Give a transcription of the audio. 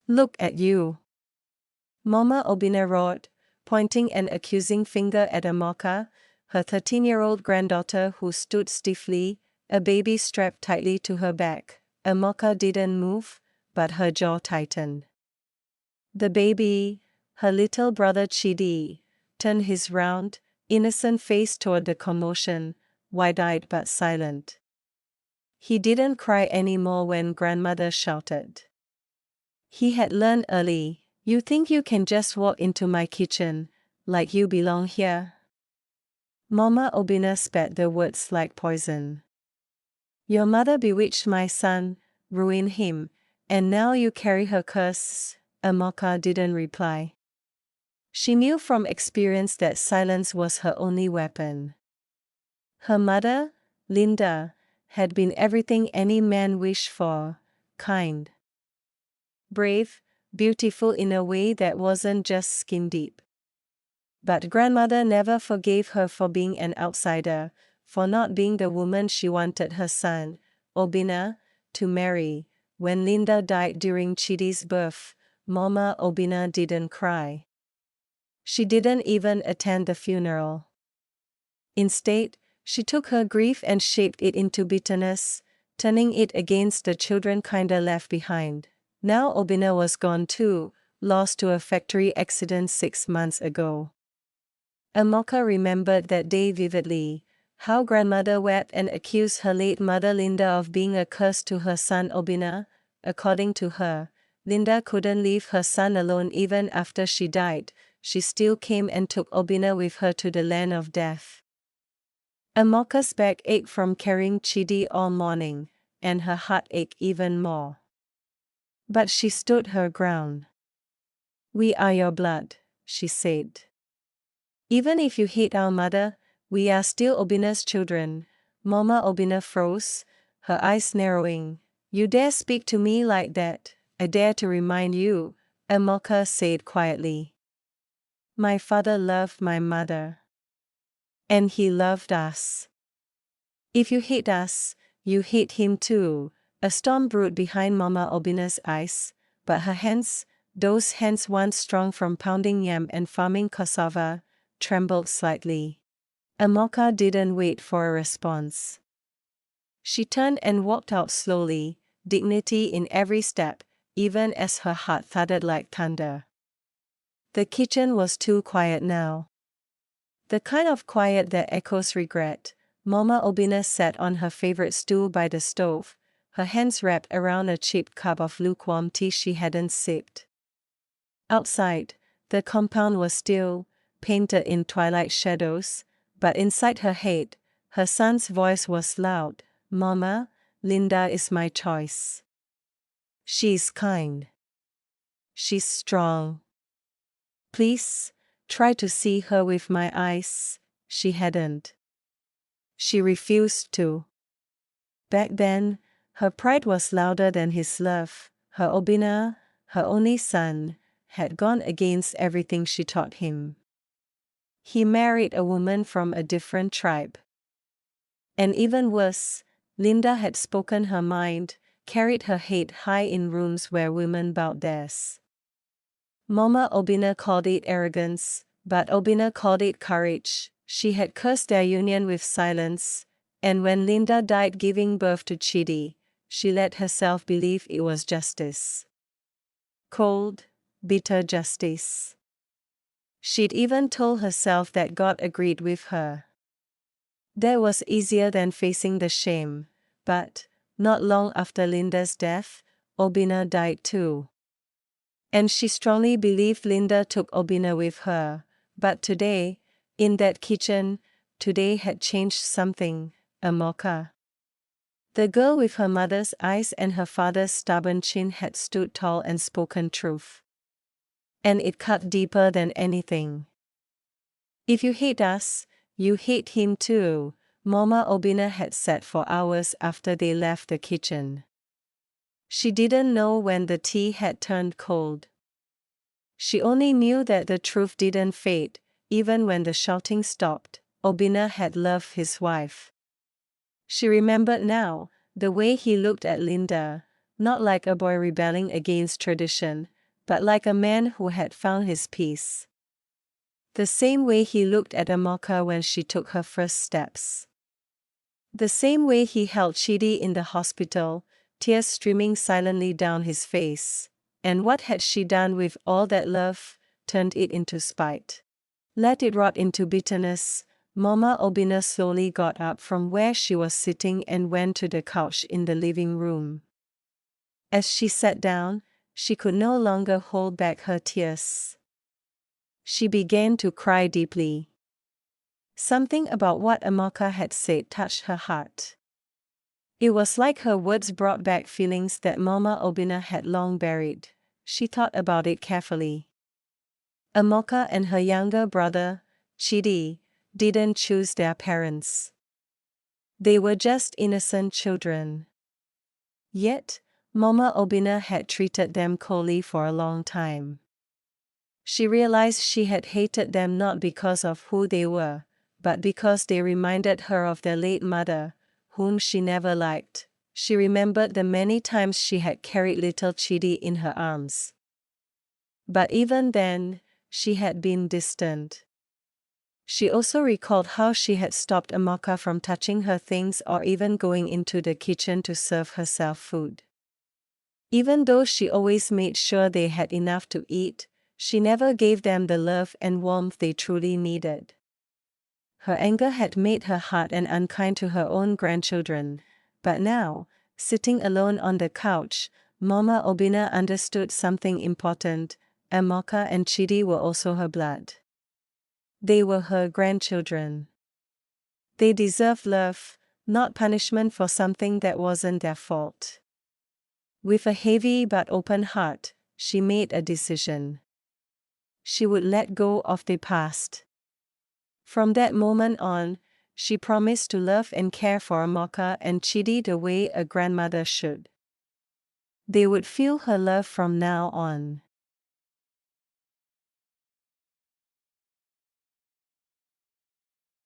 Look at you. Mama Obina roared, pointing an accusing finger at Amoka, her 13-year-old granddaughter who stood stiffly, a baby strapped tightly to her back. Amoka didn't move, but her jaw tightened. The baby, her little brother Chidi, turned his round, innocent face toward the commotion, wide-eyed but silent. He didn't cry anymore when grandmother shouted. He had learned early, "You think you can just walk into my kitchen, like you belong here?" Mama Obina spat the words like poison. "Your mother bewitched my son, ruined him, and now you carry her curse." Amoka didn't reply. She knew from experience that silence was her only weapon. Her mother, Linda, had been everything any man wished for: kind, brave, beautiful in a way that wasn't just skin deep. But grandmother never forgave her for being an outsider, for not being the woman she wanted her son, Obina, to marry. When Linda died during Chidi's birth, Mama Obina didn't cry. She didn't even attend the funeral. Instead, she took her grief and shaped it into bitterness, turning it against the children kinda left behind. Now Obina was gone too, lost to a factory accident 6 months ago. Amoka remembered that day vividly, how grandmother wept and accused her late mother Linda of being a curse to her son Obina. According to her, Linda couldn't leave her son alone even after she died. She still came and took Obina with her to the land of death. Amoka's back ached from carrying Chidi all morning, and her heart ached even more. But she stood her ground. "We are your blood," she said. "Even if you hate our mother, we are still Obina's children." Mama Obina froze, her eyes narrowing. "You dare speak to me like that?" "I dare to remind you," Amoka said quietly. "My father loved my mother. And he loved us. If you hate us, you hate him too." A storm brewed behind Mama Obina's eyes, but her hands, those hands once strong from pounding yam and farming cassava, trembled slightly. Amoka didn't wait for a response. She turned and walked out slowly, dignity in every step, even as her heart thudded like thunder. The kitchen was too quiet now. The kind of quiet that echoes regret. Mama Obina sat on her favorite stool by the stove, her hands wrapped around a cheap cup of lukewarm tea she hadn't sipped. Outside, the compound was still, painted in twilight shadows, but inside her head, her son's voice was loud. "Mama, Linda is my choice. She's kind. She's strong. Please, try to see her with my eyes." She hadn't. She refused to. Back then, her pride was louder than his love. Her Obina, her only son, had gone against everything she taught him. He married a woman from a different tribe. And even worse, Linda had spoken her mind, carried her hate high in rooms where women bowed theirs. Mama Obina called it arrogance, but Obina called it courage. She had cursed their union with silence, and when Linda died giving birth to Chidi, she let herself believe it was justice. Cold, bitter justice. She'd even told herself that God agreed with her. That was easier than facing the shame, but, not long after Linda's death, Obina died too. And she strongly believed Linda took Obina with her, but today, in that kitchen, today had changed something. Amoka. The girl with her mother's eyes and her father's stubborn chin had stood tall and spoken truth. And it cut deeper than anything. "If you hate us, you hate him too," Mama Obina had said for hours after they left the kitchen. She didn't know when the tea had turned cold. She only knew that the truth didn't fade, even when the shouting stopped. Obina had loved his wife. She remembered now, the way he looked at Linda, not like a boy rebelling against tradition, but like a man who had found his peace. The same way he looked at Amoka when she took her first steps. The same way he held Chidi in the hospital, tears streaming silently down his face. And what had she done with all that love? Turned it into spite. Let it rot into bitterness. Mama Obina slowly got up from where she was sitting and went to the couch in the living room. As she sat down, she could no longer hold back her tears. She began to cry deeply. Something about what Amoka had said touched her heart. It was like her words brought back feelings that Mama Obina had long buried. She thought about it carefully. Amoka and her younger brother, Chidi, didn't choose their parents. They were just innocent children. Yet, Mama Obina had treated them coldly for a long time. She realized she had hated them not because of who they were, but because they reminded her of their late mother, whom she never liked. She remembered the many times she had carried little Chidi in her arms. But even then, she had been distant. She also recalled how she had stopped Amoka from touching her things or even going into the kitchen to serve herself food. Even though she always made sure they had enough to eat, she never gave them the love and warmth they truly needed. Her anger had made her hard and unkind to her own grandchildren, but now, sitting alone on the couch, Mama Obina understood something important. Amoka and Chidi were also her blood. They were her grandchildren. They deserved love, not punishment for something that wasn't their fault. With a heavy but open heart, she made a decision. She would let go of the past. From that moment on, she promised to love and care for Amoka and Chidi the way a grandmother should. They would feel her love from now on.